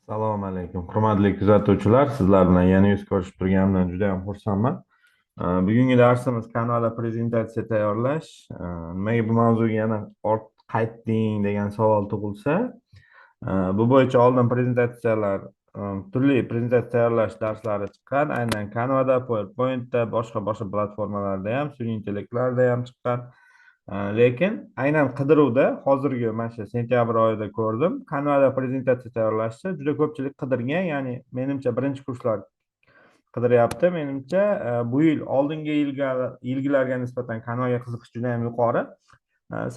Assalomu alaykum, hurmatli kuzatuvchilar. Sizlar bilan yana yuz ko'rishib turganimdan juda ham xursandman. Bugungi darsimiz kanalda prezentatsiya tayyorlash. Nimaga bu mavzuga yana qaytding degan savol tug'ilsa, bu bo'yicha oldin turli prezentatsiya tayyorlash darslari chiqqan. Aynan Canvada, PowerPointda, boshqa platformalarda ham, sun'iy intellektlarda ham chiqqan. Lekin aynan qidiruvda hozirgi mana shu sentyabr oyida ko'rdim. Kanalda prezentatsiya tayyorlashni juda ko'pchilik qidirgan, ya'ni menimcha birinchi kurslar qidiryapti. Menimcha bu yil oldingi yilgilarga nisbatan Canvaga qiziqish juda ham yuqori.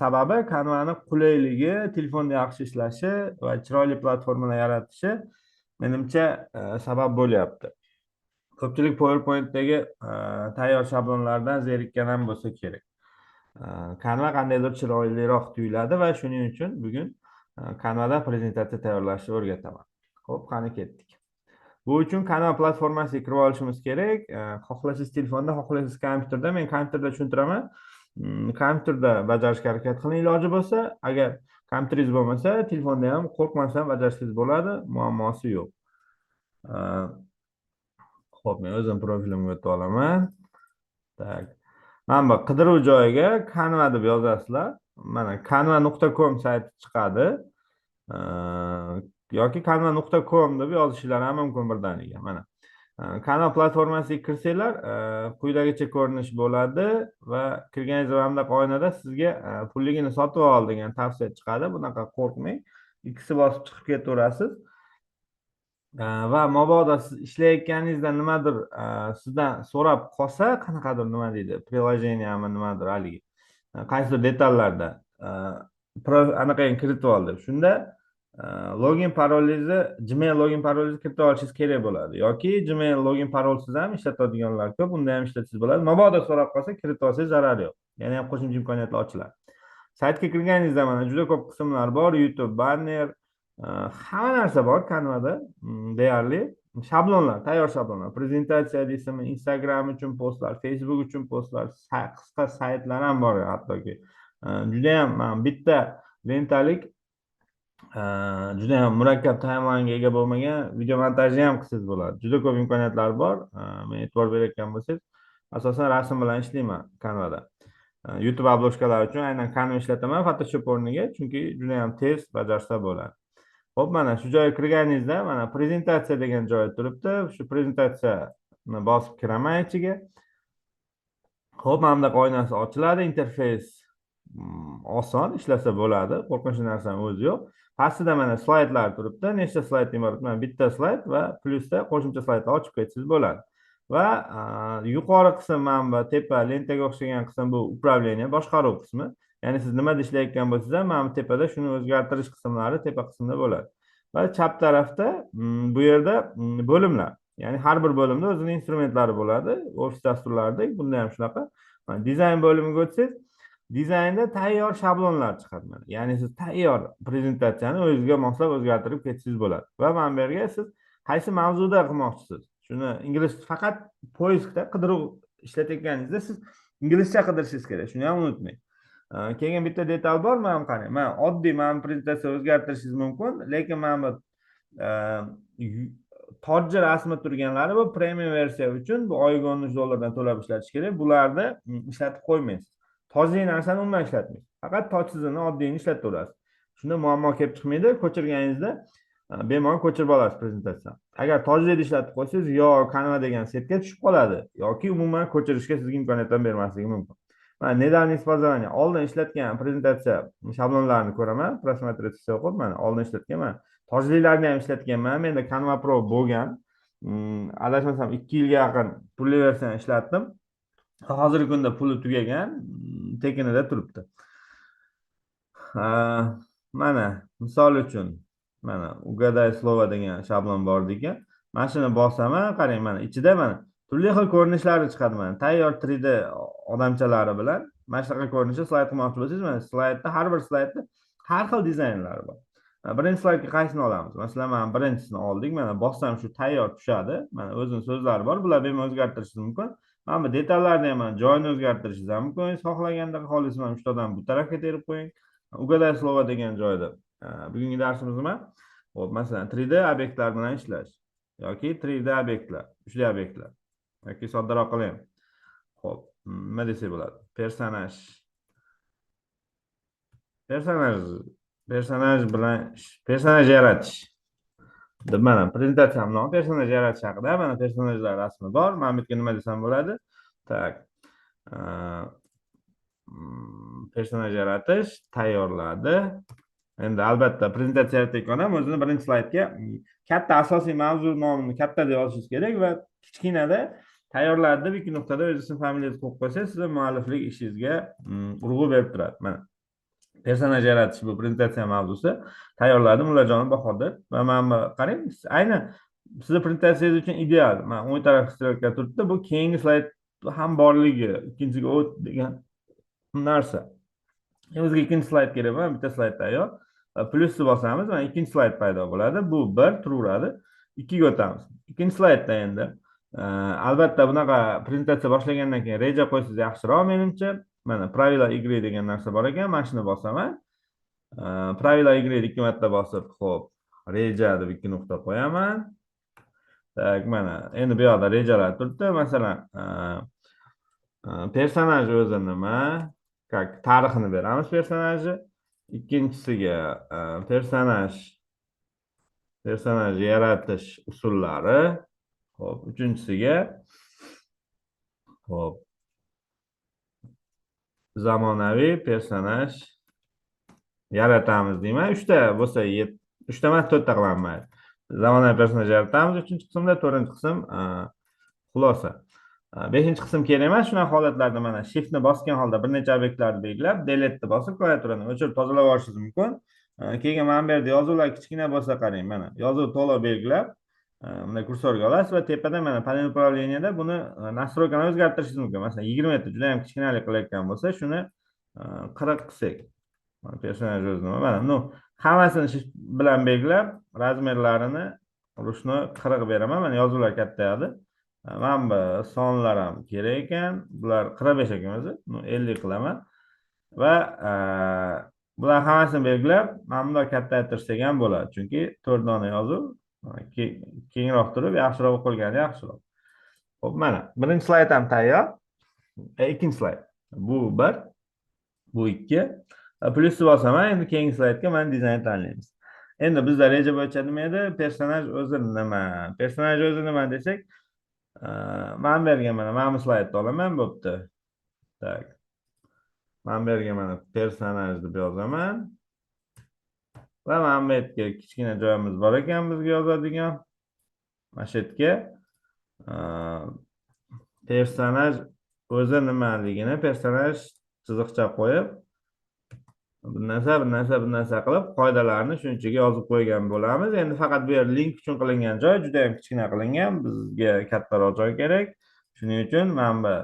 Sababi Canvani qulayligi, telefonda yaxshi ishlashi va chiroyli platformalar yaratishi menimcha sabab bo'lyapti. Ko'pchilik PowerPoint'dagi tayyor shablonlardan zerikkan ham bo'lsa kerak. Canva qandaydir chiroyliroq tuyuladi va shuning uchun bugun Canvada prezentatsiya tayyorlashni o'rgataman. Xo'p, qani ketdik. Bu uchun Canva platformasiga kirib olishimiz kerak. Xohlasangiz telefonda, xohlasangiz kompyuterda. Men kompyuterda tushuntiraman. Kompyuterda bajarishga harakat qiling iloji bo'lsa. Agar kompyuteringiz bo'lmasa, telefonda ham qo'rqmasdan bajarishingiz bo'ladi, muammosi yo'q. Xo'p, men o'zim profilimga o'tib olaman. Tak. Mana bu qidiruv joyiga Canva deb yozasizlar. Mana canva.com sayti chiqadi. Yoki canva.com deb yozishinglar ham mumkin birdaniga. Mana Canva platformasiga kirsanglar, quyidagicha ko'rinish bo'ladi va kirganingiz vaqtda oynada sizga pulligini sotib ol degan tavsiya chiqadi. Bunaqa qo'rqmang. Ikkisi bosib chiqib ketaverasiz. Va mabodo siz ishlayotganingizda nimadir sizdan so'rab qolsa, qanaqadir nima deydi, приложениеmi nimadir haligi qaysidir detallarda anaqaga kiritib ol deb, shunda login parolingizni, Gmail login parolingizni kiritib olishingiz kerak bo'ladi yoki Gmail login parolsiz ham ishlatadiganlar ko'p, unda ham ishlatsangiz bo'ladi. Mabodo so'rab qolsa, kiritib olsangiz zarari yo'q. Yana ham qo'shimcha imkoniyatlar ochiladi. Saytga kirganingizda mana juda ko'p qismlar bor. YouTube, banner, hamma narsa bor Canvada. Deyarli shablonlar, tayyor shablonlar. Prezentatsiya deysizmi, Instagram uchun postlar, Facebook uchun postlar, qisqa saytlar ham bor hattoki. Juda ham bitta lentalik juda ham murakkab timelinega ega bo'lmagan video montajni ham qilsangiz bo'ladi. Juda ko'p imkoniyatlar bor. Men e'tibor berayotgan bo'lsangiz, asosan rasm bilan ishlayman Canvada. YouTube obloshkalar uchun aynan Canva ishlataman Photoshop o'rniga, chunki juda ham tez bajarsa bo'ladi. Xo'p, mana shu joyga kirganingizda mana prezentatsiya degan joy turibdi. Shu prezentatsiyani bosib kiraman ichiga. Xo'p, mana bunaqa oynasi ochiladi. Interfeys oson ishlasa bo'ladi. Qo'rqinchli narsani o'zi yo'q. Pastida mana slaydlar turibdi. Nechta slayddan iborat? Mana bitta slayd va plyusda qo'shimcha slaydlar ochib ketsangiz bo'ladi. Va yuqori qism mana bu tepa lentaga o'xshagan qism bu upravlение, boshqaruv qismi. Ya'ni siz nimada ishlayotgan bo'lsangiz ham mana bu tepada shuni o'zgartirish qismlari tepa qismda bo'ladi. Va chap tarafda bu yerda bo'limlar. Ya'ni har bir bo'limda o'zining instrumentlari bo'ladi. Office dasturlaridek bunda ham shunaqa. Dizayn bo'limiga o'tsangiz, dizaynda tayyor shablonlar chiqadi mana. Ya'ni siz tayyor prezentatsiyani o'zingizga moslab o'zgartirib ketsangiz bo'ladi. Va mana bu yerga siz qaysi mavzuda qilmoqchisiz? Shuni ingliz faqat poiskda qidiruv ishlatayotganingizda siz inglizcha qidirishingiz kerak. Shuni ham unutmang. Keyin bitta detal bor, mana qarang. Mana oddiy mana prezentatsiya o'zgartirishingiz mumkin, lekin mana bu tojni rasmi turganlari bu premium versiya uchun bu oyiga $13 to'lab ishlatish kerak. Bularni ishlatib qo'ymaysiz. Tojli narsani umuman ishlatmaysiz. Faqat tojsizini oddiyini ishlatib shunda muammo kelib chiqmaydi. Ko'chirganingizda bemalol ko'chirib olasiz prezentatsiyani. Agar tojli ishlatib qo'ysangiz yo Canva degan setga tushib qoladi yoki umuman ko'chirishga sizga imkoniyat bermasligi mumkin. Mana недавнее использование oldin ishlatgan prezentatsiya shablonlarini ko'raman. Просмотреть все o'qib, mana oldin ishlatgan, mana tojlilarni ham ishlatganman. Menda Canva Pro bo'lgan. Adashmasam 2 yilga yaqin pulli versiyani ishlatdim. Hozirgi kunda puli tugagan, tekinida turibdi. Mana misol uchun mana ugaday slovo degan shablon bor ekan. Mana shuni bosaman, qarang mana ichida mana turli xil ko'rinishlari chiqadi mana. Tayyor 3D odamchalari bilan mana shunaqa ko'rinishda slayd qilmoqchi bo'lsangiz, mana slaydda har bir slaydda har xil dizaynlar bor. Birinchi slaydga qaysini olamiz? Masalan, mana birinchisini oldik. Mana bossam shu tayyor tushadi. Mana o'zining so'zlari bor. Bular bemalol o'zgartirishingiz mumkin. Mana bu detallarni ham joyini o'zgartirishingiz ham mumkin. Xohlaganda xohlasangiz mana shu yerdan bu tarafga terib qo'ying. Ugaday slovo degan joyda bugungi darsimiz nima? Hop, masalan 3D obyektlar bilan ishlash yoki 3D obyektlar, 3D obyektlar yoki soddaroq qilaymi. Hop, nima desak bo'ladi? Personaj personaj yaratish. Mana prezentatsiyam personaj yaratish haqida. Mana personajlar rasmi bor. Mana bu yerga nima desam bo'ladi? Tak. Personaj yaratish tayyorladi. Endi albatta prezentatsiya yaratayotgan odam o'zini birinchi slaydga katta asosiy mavzu nomini katta deb yozishingiz kerak va kichkinada tayyorladi deb ikki nuqtada o'z ism familiyangizni qo'yib qo'ysangiz, sizni mualliflik ishingizga urg'u berib turadi. Mana personaj yaratish bu prezentatsiya mavzusi. Tayyorladim Mullajon Bahodir va mana qarang, aynan sizni prezentatsiyangiz uchun ideal. Mana o'ng taraf stroka turibdi. Bu keyingi slayd ham borligi, ikkinchiga o't degan narsa. Bizga ikkinchi slayd kerak emas, bitta slayd tayyor. Plyusni bosamiz, mana ikkinchi slayd paydo bo'ladi. Bu 1 turaveradi. 2 ga o'tamiz. Ikkinchi slaydda endi albatta bunaqa prezentatsiya boshlagandan keyin reja qo'ysangiz yaxshiroq menimcha. Mana pravila igры degan narsa bor ekan, mana shuni bosaman. Pravila igры 2 marta bosib, xo'p, reja deb 2 nuqta qo'yaman. Tak, mana endi bu yoqda rejalar turibdi. Masalan, personaj o'zi nima? Tarixini beramiz personajni. Ikkinchisiga personaj yaratish usullari. Xo'p, uchinchisiga xo'p, zamonaviy personaj yaratamiz deyman. 3 ta bo'lsa 3 ta emas 4 ta qilaman. Zamonaviy personaj yaratamiz 3-qismda, 4-qism xulosa. 5-qism kerak emas. Shunaqa holatlarda mana shiftni bosgan holda bir necha obyektlarni belgilab, delete'ni bosib klaviaturani o'chirib tozalab olishingiz mumkin. Keyin mana bu yerda yozuvlar kichkina bo'lsa qarang, mana yozuv to'liq belgilab, bunday kursorga olasiz va tepada mana panel управленияda buni настройкani o'zgartirishingiz mumkin. Masalan, 20 ta juda ham kichkinalik qilayotgan bo'lsa, shuni 40 qilsak. Mana personaj o'zi nima? Mana hammasini shift bilan belgilab, razmerlarini urushni 40 beraman. Mana yozuvlar katta edi. Mana bu sonlar ham kerak ekan. Bular 45 ekan o'zi. 50 qilaman. Va bular hammasini belgilab, mana bunday kattaytirsak ham bo'ladi. Chunki 4 dona yozuv kengroq turib, yaxshiroq o'qilgani yaxshiroq. Xo'p, mana birinchi slayd ham tayyor. Ikkinchi slayd. Bu 1, bu 2. Plyusni bosaman. Endi keyingi slaydga mana dizayn tanlaymiz. Endi bizda reja bo'yicha nima edi? Personaj o'zi nima? Personaj o'zi nima desak, mana bu yerga mana bu slaydni olaman, bo'pti. Tak. Mana bu yerga mana personaj deb yozaman. Va mana bu yerga kichkina joyimiz bor ekan bizga yozadigan. Mana shu yerga personaj o'zi nimaligini personaj chiziqcha qo'yib, bir narsa qilib qoidalarni shunchaga yozib qo'ygan bo'lamiz. Endi faqat bu yer link uchun qilingan joy juda ham kichkina qilingan. Bizga kattaroq joy kerak. Shuning uchun men bu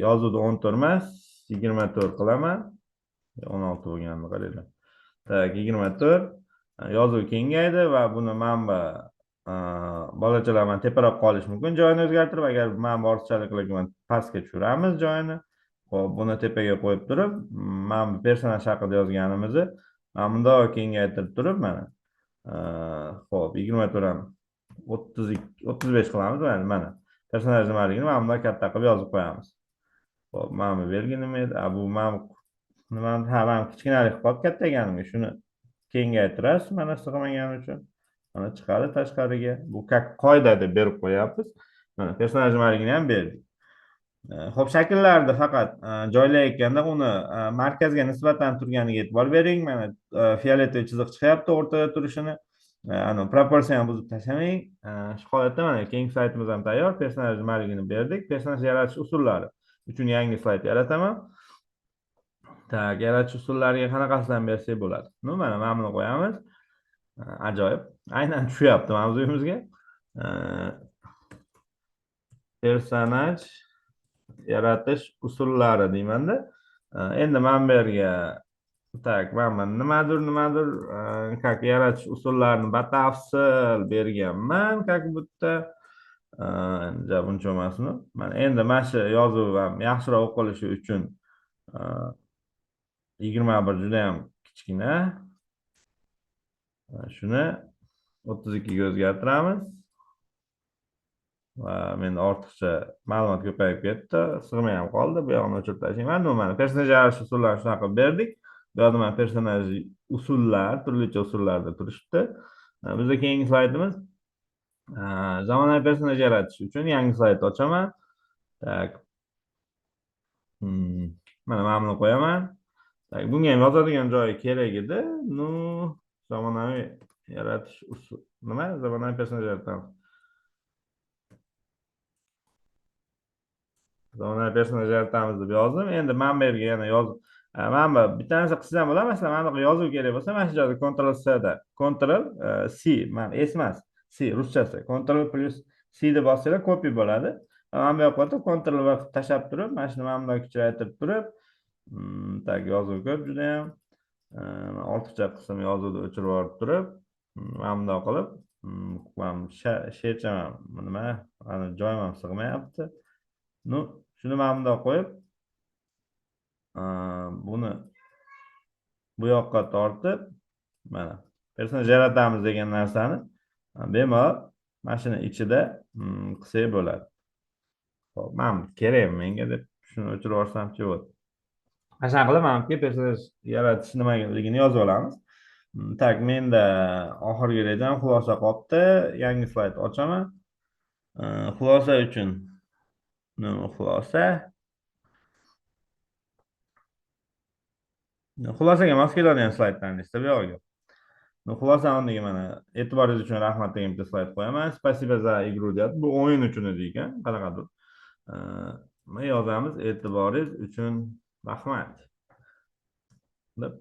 yozuvni 14 emas, 24 qilaman. 16 bo'lganini qaranglar. Tak, 24. Yozuv kengaydi va buni men bu bolachalar ham teparoq qolish mumkin joyini o'zgartirib, agar men ortiqchaliklarga pastga tushiramiz joyini. Xo'p, buni tepaga qo'yib turib, men personaj haqida yozganimizni mana bunday kengaytirib turib, mana xo'p, 24 ham 35 qilamiz. Mana personaj nimaligini mana bunday katta qilib yozib qo'yamiz. Xo'p, mana bu belgi nima edi? Bu nima kichkinalik qilib kattayganimga shuni kengaytirasiz, mana sig'magani uchun. Mana chiqadi tashqariga. Bu qoida deb berib qo'yapmiz. Mana personaj nimaligini ham berdik. Xo'p, shakllarda faqat joylayotganda uni markazga nisbatan turganiga e'tibor bering. Mana fioletoviy chiziq chiqyapti o'rtada turishini. Proporsiyani buzib tashlamang. Shu holatda mana keyingi saytimiz ham tayyor. Personaj nimaligini berdik. Personaj yaratish usullari uchun yangi sayt yarataman. Tak, yaratish usullariga qanaqasidan bersak bo'ladi? Mana buni qo'yamiz. Ajoyib. Aynan tushyapti mavzuyimizga. Personaj yaratish usullari deymanda. Endi men bu yerga tak, men nimadir yaratish usullarini batafsil berganman, bu yerda. Buncha emasmi? Endi mana shu yozuv ham yaxshiroq o'qilishi uchun 21 juda ham kichkina. Shuni 32 ga o'zgartiramiz. Va men ortiqcha ma'lumot ko'payib ketdi. Sig'may ham qoldi. Bu yoqni o'chirib tashlayman. Mana personaj yaratish usullarini shunaqa qilib berdik. Bu yoqda mana personaj usullar, turlicha usullarda turishibdi. Bizda keyingi slaydimiz zamonaviy personaj yaratish uchun yangi slayd ochaman. Tak. Mana buni qo'yaman. Tak, bunga ham yozadigan joyi kerak edi. Nu, zamonaviy yaratish usul. Nima? Zamonaviy personaj yaratamiz. Zamonaviy personaj yaratamiz deb yozdim. Endi mana bu yerga yana yozib, mana bu bitta narsa qilsam bo'ladi. Masalan, mana bunaqa yozuv kerak bo'lsa, mana shu joyda Ctrl C da, Ctrl C, mana S emas, C ruschasi. Ctrl plus C deb bossanglar copy bo'ladi. Mana bu yoqqa Ctrl va tashlab turib, mana shuni mana bunday kuchaytirib turib, tak yozuv ko'p juda ham. Ortiqcha qism yozuvni o'chirib yuborib turib, mana bunday qilib, mana shechaman nima, mana joyim ham sig'mayapti. Nu, shuni mana bunday qo'yib, buni bu yoqqa tortib, mana personaj yaratamiz degan narsani bemalol mashina ichida qilsak bo'ladi. Xo'p, mana kerak menga deb shuni o'chirib yuborsam-chi bo'ladi. Mana shunaqa qilib mana personaj yaratish nimaligini yozib olamiz. Tak, menda oxirgi rejam xulosa qolibdi. Yangi slayd ochaman. Xulosa uchun xulosa. Xulosaga mos keladigan slaydlarni istab yo'q. Xulosa o'rniga mana e'tiboringiz uchun rahmat degan bitta slayd qo'yaman. Spasiba za igru deyapti. Bu o'yin uchun edi ekan, qanaqadir. Mana yozamiz e'tiboringiz uchun rahmat. Deb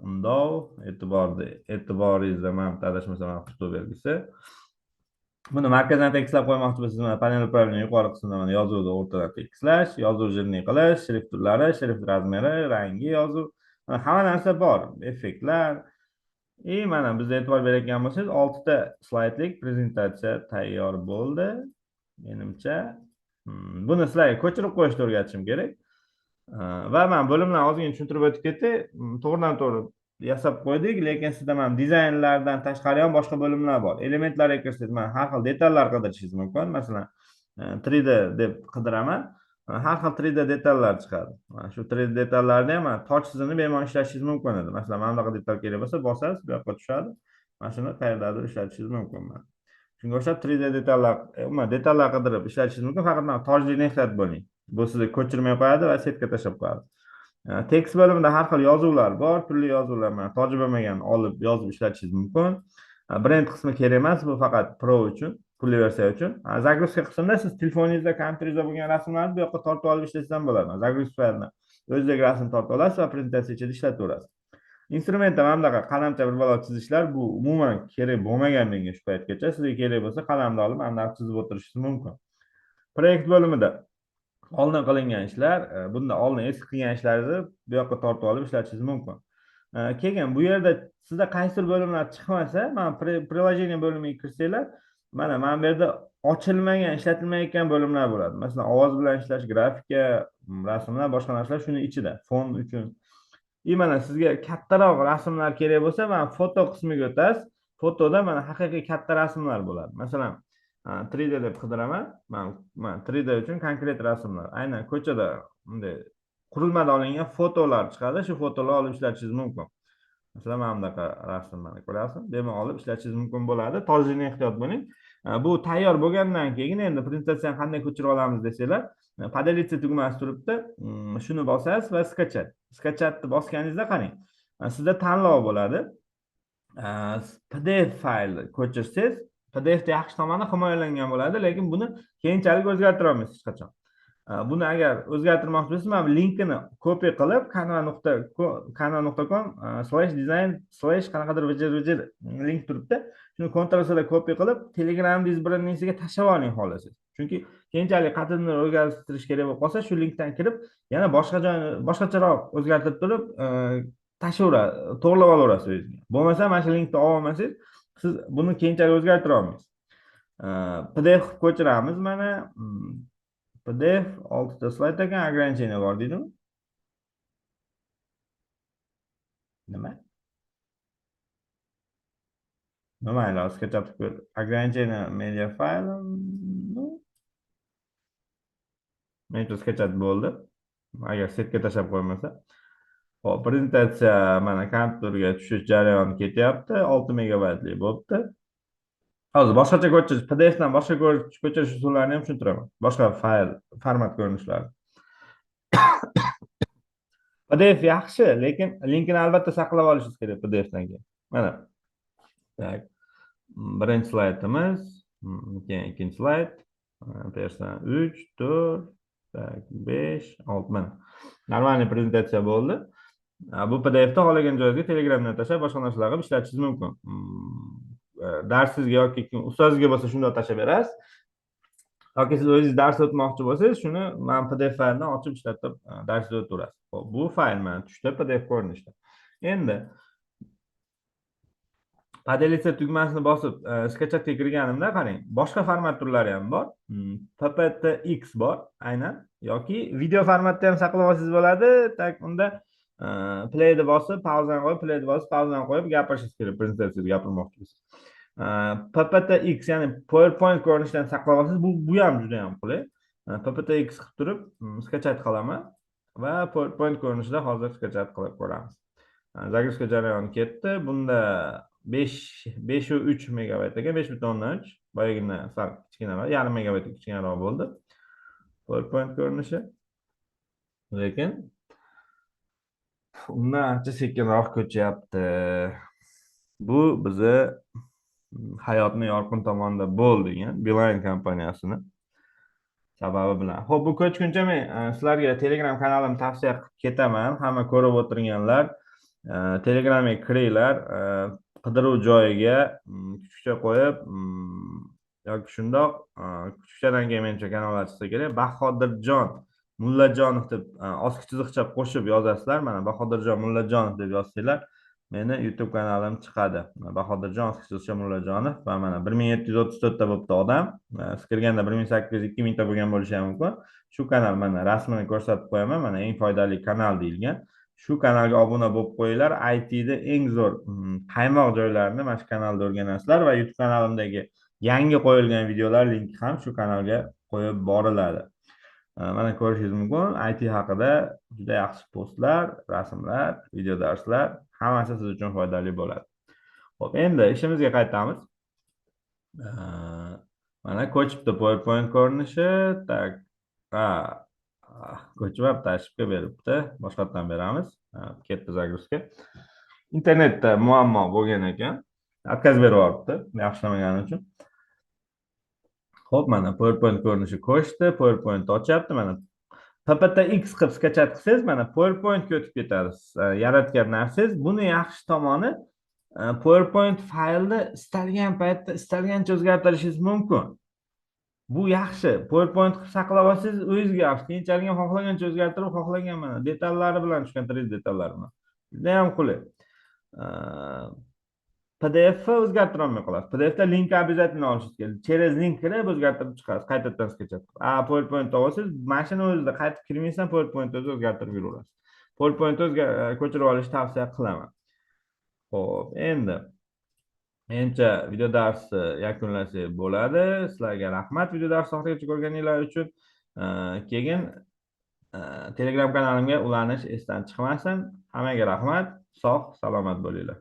undov e'tiboringizga mana adashmasam qutuq belgisi. Buni markazdan tekislab qo'ymoqchi bo'lsangiz, mana panel upravleniya yuqori qismida mana yozuvni o'rtadan tekislash, yozuv jilni qilish, shrift turlari, shrift razmeri, rangi yozuv, hamma narsa bor, effektlar. Mana bizga e'tibor berayotgan bo'lsangiz, 6 ta slaydlik prezentatsiya tayyor bo'ldi. Menimcha buni sizlarga ko'chirib qo'yishni o'rgatishim kerak. Va men bo'limlarni ozgina tushuntirib o'tib ketdik. To'g'ridan-to'g'ri yasab qo'ydik, lekin sizda ham dizaynlardan tashqari ham boshqa bo'limlar bor. Elementlarga kirsangiz, mana har xil detallar qidirishingiz mumkin. Masalan, 3D deb qidiraman. Har xil 3D detallar chiqadi. Mana shu 3D detallarni ham touch tizimini bemalol ishlatishingiz mumkin edi. Masalan, mana bunaqa detal kerak bo'lsa, bosasiz, bu yoqqa tushadi. Mana shuni qayerdadir ishlatishingiz mumkin. Shunga o'xshab 3D detallar, detallar qidirib ishlatishingiz mumkin. Faqat mana tojlikdan ehtiyot bo'ling. Bu sizni ko'chirmay qo'yadi va setga tashlab qo'yadi. Tekst bo'limida har xil yozuvlar bor, turli yozuvlar, mana toji bo'lmagan olib yozib ishlatishingiz mumkin. Brend qismi kerak emas, bu faqat pro uchun, pulli versiya uchun. Загрузка qismida siz telefoningizda, kompyuteringizda bo'lgan rasmlarni bu yoqqa tortib olib ishlasangiz ham bo'ladi. Загрузкаni o'zidagi rasm tortib olasiz va prezentatsiya ichida ishlataverasiz. Instrumentda mana bunaqa qalamcha bir balo chizishlar bu umuman kerak bo'lmagan menga shu paytgacha. Sizga kerak bo'lsa qalamni olib mana bunaqa chizib o'tirishingiz mumkin. Proyekt bo'limida oldin qilingan ishlar, bunda oldin eski qilgan ishlaringizni bu yoqqa tortib olib ishlatishingiz mumkin. Keyin bu yerda sizda qaysi bo'limlar chiqmasa, mana приложение bo'limiga kirsanglar, mana bu yerda ochilmagan, ishlatilmayotgan bo'limlar bo'ladi. Masalan, ovoz bilan ishlash, grafika, rasmlar, boshqa narsalar shuni ichida, fon uchun. Mana sizga kattaroq rasmlar kerak bo'lsa, mana foto qismiga o'tasiz. Fotoda mana haqiqiy katta rasmlar bo'ladi. Masalan, 3D deb qidiraman. Men 3D uchun konkret rasmlar. Aynan ko'chada bunday qurilmada olingan fotolar chiqadi. Shu fotolarni olib ishlatishingiz mumkin. Masalan, mana bunaqa rasmlarni ko'rasiz. Bemalol olib ishlatishingiz mumkin bo'ladi. Tojlikdan ehtiyot bo'ling. Bu tayyor bo'lgandan keyin endi prezentatsiyani qanday ko'chirib olamiz desanglar, поделиться tugmasi turibdi. Shuni bosasiz va skachat. Skachatni bosganingizda qarang. Sizda tanlov bo'ladi. PDF faylni ko'chirsangiz, PDF da yaxshi tomoni himoyalangan bo'ladi, lekin buni keyinchalik o'zgartira olmaysiz hech qachon. Buni agar o'zgartirmoqchi bo'lsangiz, mana bu linkini copy qilib canva.com/design/qanaqadir vijir link turibdi. Shuni Ctrl C da copy qilib Telegram'ingiz birinchisiga tashlab oling xohlasangiz. Chunki keyinchalik qat'iy o'zgartirish kerak bo'lib qolsa, shu linkdan kirib, yana boshqa joyni boshqacharoq o'zgartirib turib, tashlayverasiz, to'g'rilab olaverasiz o'zingizga. Bo'lmasa, mana shu linkni olmasangiz, siz buni keyinchalik o'zgartira olmaysiz. PDF ko'chiramiz mana. PDF 6 ta slayd ekan, ограничение bor deydimi? Nima? Mayli, sketchup ограничение media file. Ну, menimcha sketchup bo'ldi. Agar setga tashlab qo'ymasa. Hop, prezentatsiya mana kompyuterga tushish jarayoni ketyapti. 6 megabaytli bo'libdi. Hozir boshqacha ko'chirish, PDFdan boshqa ko'chirish usullarini ham tushuntiraman. Boshqa fayl, format ko'rinishlari. PDF yaxshi, lekin linkini albatta saqlab olishingiz kerak PDFdan keyin. Mana. Tak. Birinchi slaydimiz, keyin ikkinchi slayd. Persan 3, 4, tak, 5, 6 mana. Normal prezentatsiya bo'ldi. Bu PDFda xohlagan joyingizga Telegramdan tashlab, boshqa narsalar qilib ishlatishingiz mumkin. Darsingizga yoki ustozingizga bo'lsa shunday tashlab berasiz. Yoki siz o'zingiz dars o'tmoqchi bo'lsangiz, shuni mana PDF fayldan ochib ishlatib darsni o'taverasiz. Xo'p, bu fayl mana tushdi PDF ko'rinishda. Endi podelиться tugmasini bosib sketchupga kirganimda qarang, boshqa format turlari ham bor. PPTX bor, aynan, yoki video formatda ham saqlab olsangiz bo'ladi. Tak, unda playni bosib, pauzani qo'yib, playni bosib, pauzani qo'yib gapirishingiz kerak, prezentatsiyada gapirmoqchi bo'lsangiz. PPTX, ya'ni PowerPoint ko'rinishidan saqlab olsangiz, bu ham juda ham qulay. PPTX qilib turib, sketchup qilaman va PowerPoint ko'rinishida hozir sketchup qilib ko'ramiz. Загрузка jarayoni ketdi. Bunda 5.3 megabayt ekan, 5.3. Boyagidan sal kichkinaroq, yarim megabayt kichkinaroq bo'ldi. PowerPoint ko'rinishi. Lekin undan ancha sekinroq ko'chyapti. Bu bizni hayotni yorqin tomonda bo'l degan Beeline kompaniyasini sababi bilan. Xo'p, bu ko'chguncha men sizlarga Telegram kanalimni tavsiya qilib ketaman. Hamma ko'rib o'tirganlar Telegramga kiringlar, qidiruv joyiga kuchukcha qo'yib yoki shundoq kuchukchadan keyin menimcha kanallar chiqsa kerak. Bahodirjon Mullajonov deb oski chiziqcha qo'shib yozasizlar. Mana Bahodirjon Mullajonov deb yozsanglar, meni YouTube kanalim chiqadi. Bahodirjon oski chiziqcha Mullajonov va mana 1734 ta bo'libdi odam. Siz kirganda 1800 2000 ta bo'lgan bo'lishi ham mumkin. Shu kanal mana rasmini ko'rsatib qo'yaman. Mana eng foydali kanal deyilgan. Shu kanalga obuna bo'lib qo'yinglar. ITda eng zo'r qaymoq joylarini mana shu kanalda o'rganasizlar va YouTube kanalimdagi yangi qo'yilgan videolar linki ham shu kanalga qo'yib boriladi. Mana ko'rishingiz mumkin. IT haqida juda yaxshi postlar, rasmlar, video darslar, hammasi siz uchun foydali bo'ladi. Xo'p, endi ishimizga qaytamiz. Mana ko'chibdi PowerPoint ko'rinishi. Tak. Ko'chib tashibga beribdi. Boshqatdan beramiz. Ketdi загрузка. Internetda muammo bo'lgan ekan. Отказ beryapti, yaxshilamagani uchun. Xo'p, mana PowerPoint ko'rinishi ko'chdi. PowerPoint ochyapti. Mana PPTX qilib sketchup qilsangiz, mana PowerPointga o'tib ketadi. Yaratgan narsangiz. Buni yaxshi tomoni PowerPoint faylni istalgan paytda istalgancha o'zgartirishingiz mumkin. Bu yaxshi. PowerPoint qilib saqlab olsangiz, o'zingizga yaxshi. Keyinchalik ham xohlagancha o'zgartirib, xohlagan mana detallari bilan tushuntirib, detallari bilan. Juda ham qulay. PDF o'zgartira olmay qolasiz. PDFda linkni обязательно olishingiz kerak. Через link kirib o'zgartirib chiqasiz. Qaytadan sketchup. PowerPoint olsangiz, mashina o'zida qaytib kirmaysan, PowerPoint o'zi o'zgartirib yuraverasiz. PowerPoint ko'chirib olishni tavsiya qilaman. Xo'p, endi menimcha video darsni yakunlasak bo'ladi. Sizlarga rahmat video darsni oxirigacha ko'rganinglar uchun. Keyin Telegram kanalimga ulanish esdan chiqmasin. Hammaga rahmat. Sog', salomat bo'linglar.